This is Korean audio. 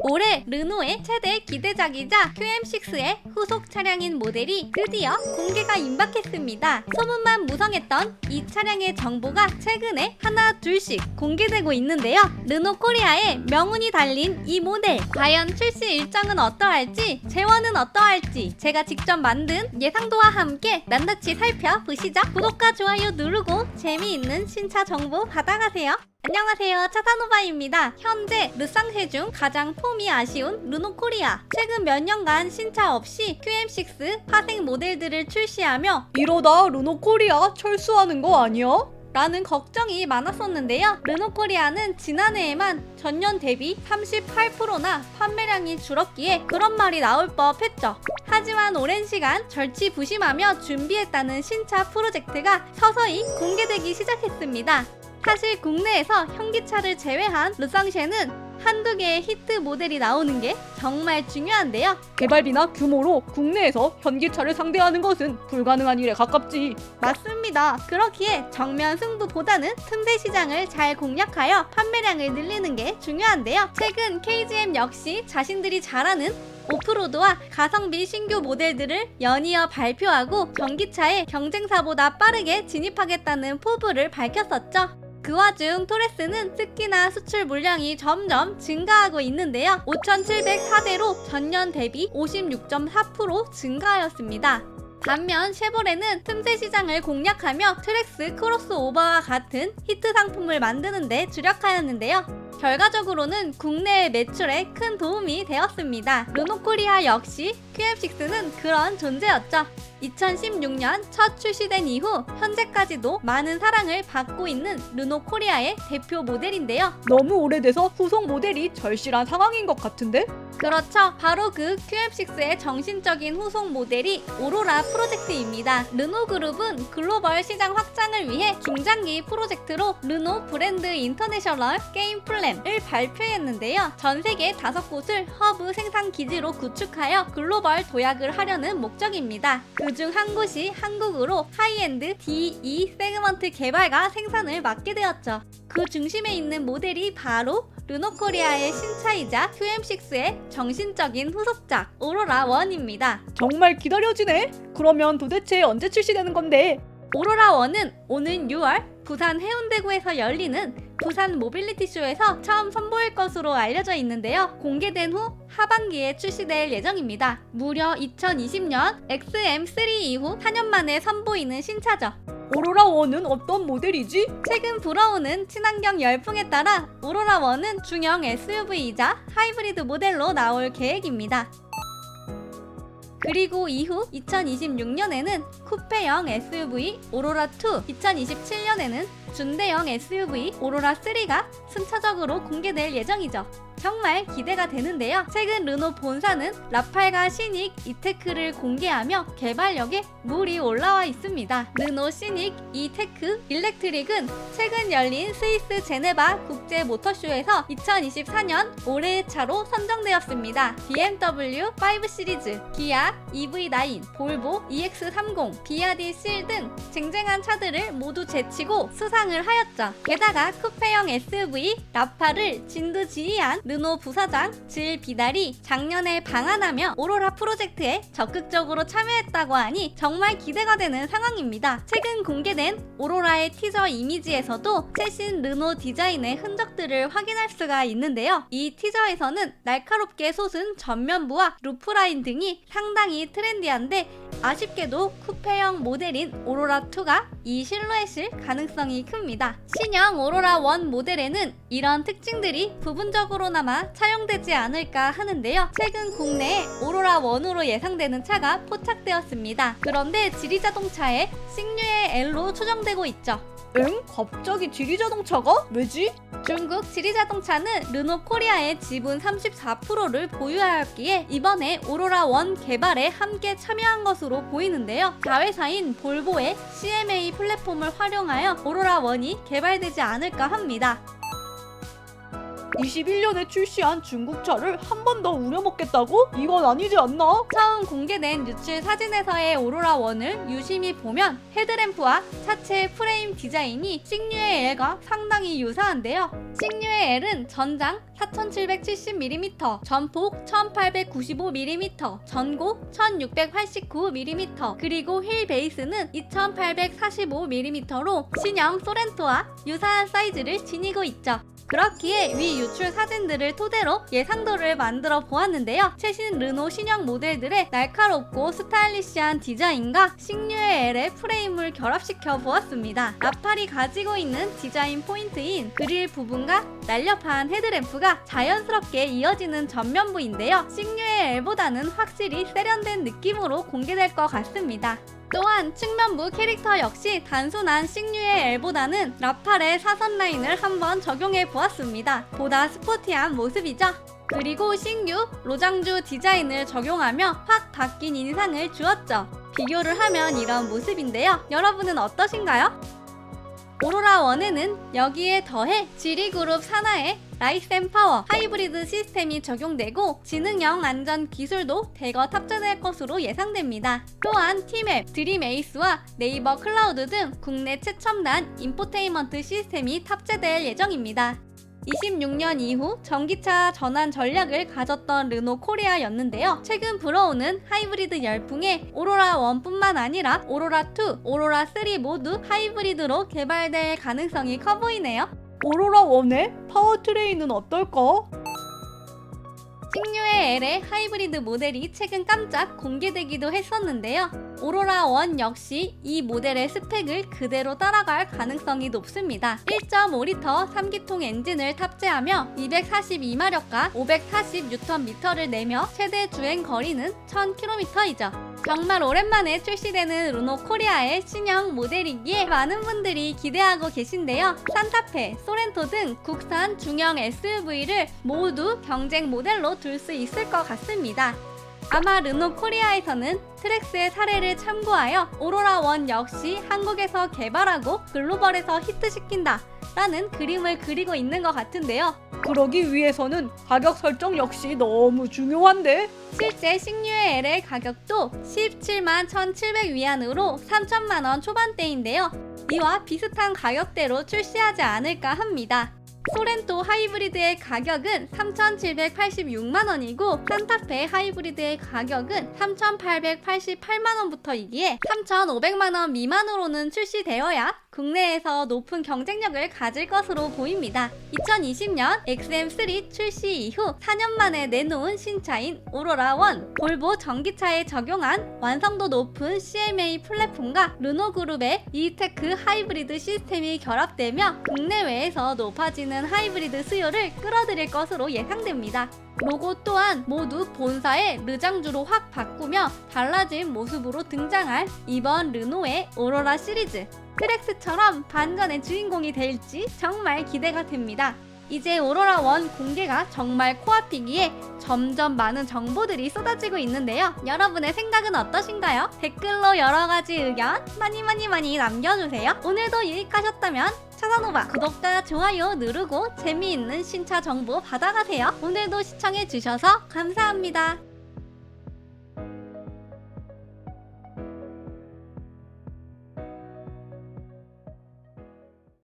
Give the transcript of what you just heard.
올해 르노의 최대 기대작이자 QM6의 후속 차량인 모델이 드디어 공개가 임박했습니다. 소문만 무성했던 이 차량의 정보가 최근에 하나 둘씩 공개되고 있는데요. 르노 코리아의 명운이 달린 이 모델, 과연 출시 일정은 어떠할지, 재원은 어떠할지 제가 직접 만든 예상도와 함께 낱낱이 살펴보시죠. 구독과 좋아요 누르고 재미있는 신차 정보 받아가세요. 안녕하세요, 차사노바입니다. 현재 르상세 중 가장 폼이 아쉬운 르노 코리아. 최근 몇 년간 신차 없이 QM6 파생 모델들을 출시하며 이러다 르노 코리아 철수하는 거 아니야? 라는 걱정이 많았었는데요. 르노 코리아는 지난해에만 전년 대비 38%나 판매량이 줄었기에 그런 말이 나올 법했죠. 하지만 오랜 시간 절치부심하며 준비했다는 신차 프로젝트가 서서히 공개되기 시작했습니다. 사실 국내에서 현기차를 제외한 르상쉐는 한두 개의 히트 모델이 나오는 게 정말 중요한데요. 개발비나 규모로 국내에서 현기차를 상대하는 것은 불가능한 일에 가깝지. 맞습니다. 그렇기에 정면 승부보다는 틈새 시장을 잘 공략하여 판매량을 늘리는 게 중요한데요. 최근 KGM 역시 자신들이 잘하는 오프로드와 가성비 신규 모델들을 연이어 발표하고 전기차에 경쟁사보다 빠르게 진입하겠다는 포부를 밝혔었죠. 그 와중 토레스는 특히나 수출 물량이 점점 증가하고 있는데요. 5,704대로 전년 대비 56.4% 증가하였습니다. 반면 쉐보레는 틈새 시장을 공략하며 트랙스 크로스오버와 같은 히트 상품을 만드는 데 주력하였는데요. 결과적으로는 국내 매출에 큰 도움이 되었습니다. 르노 코리아 역시 QM6는 그런 존재였죠. 2016년 첫 출시된 이후 현재까지도 많은 사랑을 받고 있는 르노 코리아의 대표 모델인데요. 너무 오래돼서 후속 모델이 절실한 상황인 것 같은데? 그렇죠. 바로 그 QM6의 정신적인 후속 모델이 오로라 프로젝트입니다. 르노 그룹은 글로벌 시장 확장을 위해 중장기 프로젝트로 르노 브랜드 인터내셔널 게임 플랜을 발표했는데요. 전 세계 5곳을 허브 생산 기지로 구축하여 글로벌 도약을 하려는 목적입니다. 그중 한 곳이 한국으로 하이엔드 D2 세그먼트 개발과 생산을 맡게 되었죠. 그 중심에 있는 모델이 바로 르노 코리아의 신차이자 QM6의 정신적인 후속작 오로라 1입니다. 정말 기다려지네? 그러면 도대체 언제 출시되는 건데? 오로라 1은 오는 6월 부산 해운대구에서 열리는 부산 모빌리티 쇼에서 처음 선보일 것으로 알려져 있는데요. 공개된 후 하반기에 출시될 예정입니다. 무려 2020년 XM3 이후 4년 만에 선보이는 신차죠. 오로라 1은 어떤 모델이지? 최근 불어오는 친환경 열풍에 따라 오로라 1은 중형 SUV이자 하이브리드 모델로 나올 계획입니다. 그리고 이후 2026년에는 쿠페형 SUV 오로라 2, 2027년에는 준대형 SUV 오로라 3가 순차적으로 공개될 예정이죠. 정말 기대가 되는데요. 최근 르노 본사는 라팔과 시닉 이테크를 공개하며 개발력에 물이 올라와 있습니다. 르노 시닉 이테크 일렉트릭은 최근 열린 스위스 제네바 국제 모터쇼에서 2024년 올해의 차로 선정되었습니다. BMW 5 시리즈, 기아 EV9, 볼보 EX30, 비아디 실 등 쟁쟁한 차들을 모두 제치고 수상을 하였죠. 게다가 쿠페형 SUV 라팔을 진두지휘한 르노 부사장 질 비달이 작년에 방한하며 오로라 프로젝트에 적극적으로 참여했다고 하니 정말 기대가 되는 상황입니다. 최근 공개된 오로라의 티저 이미지에서도 최신 르노 디자인의 흔적들을 확인할 수가 있는데요. 이 티저에서는 날카롭게 솟은 전면부와 루프라인 등이 상당히 트렌디한데 아쉽게도 쿠페형 모델인 오로라2가 이 실루엣일 가능성이 큽니다. 신형 오로라 1 모델에는 이런 특징들이 부분적으로나마 차용되지 않을까 하는데요. 최근 국내에 오로라 1으로 예상되는 차가 포착되었습니다. 그런데 지리자동차에 싱류의 L로 추정되고 있죠. 응? 갑자기 지리자동차가? 왜지? 중국 지리자동차는 르노 코리아의 지분 34%를 보유하였기에 이번에 오로라 1 개발에 함께 참여한 것으로 보이는데요. 자회사인 볼보의 CMA 플랫폼을 활용하여 오로라 1이 개발되지 않을까 합니다. 21년에 출시한 중국차를 한 번 더 우려먹겠다고? 이건 아니지 않나? 처음 공개된 유출 사진에서의 오로라 1을 유심히 보면 헤드램프와 차체 프레임 디자인이 싱류의 L과 상당히 유사한데요. 싱류의 L은 전장 4770mm, 전폭 1895mm, 전고 1689mm, 그리고 휠 베이스는 2845mm로 신형 소렌토와 유사한 사이즈를 지니고 있죠. 그렇기에 위 유출 사진들을 토대로 예상도를 만들어 보았는데요. 최신 르노 신형 모델들의 날카롭고 스타일리시한 디자인과 싱류의 L의 프레임을 결합시켜 보았습니다. 라팔이 가지고 있는 디자인 포인트인 그릴 부분과 날렵한 헤드램프가 자연스럽게 이어지는 전면부인데요. 싱류의 L보다는 확실히 세련된 느낌으로 공개될 것 같습니다. 또한 측면부 캐릭터 역시 단순한 싱류의 L보다는 라팔의 사선 라인을 한번 적용해 보았습니다. 보다 스포티한 모습이죠. 그리고 신규 로장주 디자인을 적용하며 확 바뀐 인상을 주었죠. 비교를 하면 이런 모습인데요. 여러분은 어떠신가요? 오로라 1에는 여기에 더해 지리그룹 산하의 라이센 파워 하이브리드 시스템이 적용되고 지능형 안전 기술도 대거 탑재될 것으로 예상됩니다. 또한 티맵, 드림 에이스와 네이버 클라우드 등 국내 최첨단 인포테인먼트 시스템이 탑재될 예정입니다. 26년 이후 전기차 전환 전략을 가졌던 르노 코리아였는데요. 최근 불어오는 하이브리드 열풍에 오로라 1뿐만 아니라 오로라 2, 오로라 3 모두 하이브리드로 개발될 가능성이 커 보이네요. 오로라 1의 파워트레인은 어떨까? 싱류의 L의 하이브리드 모델이 최근 깜짝 공개되기도 했었는데요. 오로라 1 역시 이 모델의 스펙을 그대로 따라갈 가능성이 높습니다. 1.5리터 3기통 엔진을 탑재하며 242마력과 540Nm를 내며 최대 주행 거리는 1000km이죠. 정말 오랜만에 출시되는 르노 코리아의 신형 모델이기에 많은 분들이 기대하고 계신데요. 산타페, 소렌토 등 국산 중형 SUV를 모두 경쟁 모델로 둘 수 있을 것 같습니다. 아마 르노 코리아에서는 트렉스의 사례를 참고하여 오로라 1 역시 한국에서 개발하고 글로벌에서 히트시킨다 라는 그림을 그리고 있는 것 같은데요. 그러기 위해서는 가격 설정 역시 너무 중요한데? 실제 싱류의 L의 가격도 17만 1,700 위안으로 3천만원 초반대인데요. 이와 비슷한 가격대로 출시하지 않을까 합니다. 소렌토 하이브리드의 가격은 3,786만원이고 산타페 하이브리드의 가격은 3,888만원부터이기에 3,500만원 미만으로는 출시되어야 국내에서 높은 경쟁력을 가질 것으로 보입니다. 2020년 XM3 출시 이후 4년 만에 내놓은 신차인 오로라 1, 볼보 전기차에 적용한 완성도 높은 CMA 플랫폼과 르노그룹의 이테크 하이브리드 시스템이 결합되며 국내외에서 높아지는 하이브리드 수요를 끌어들일 것으로 예상됩니다. 로고 또한 모두 본사의 르장주로 확 바꾸며 달라진 모습으로 등장할 이번 르노의 오로라 시리즈. 트렉스처럼 반전의 주인공이 될지 정말 기대가 됩니다. 이제 오로라 1 공개가 정말 코앞이기에 점점 많은 정보들이 쏟아지고 있는데요. 여러분의 생각은 어떠신가요? 댓글로 여러가지 의견 많이 남겨주세요. 오늘도 유익하셨다면 차단호박 구독과 좋아요 누르고 재미있는 신차 정보 받아가세요. 오늘도 시청해주셔서 감사합니다.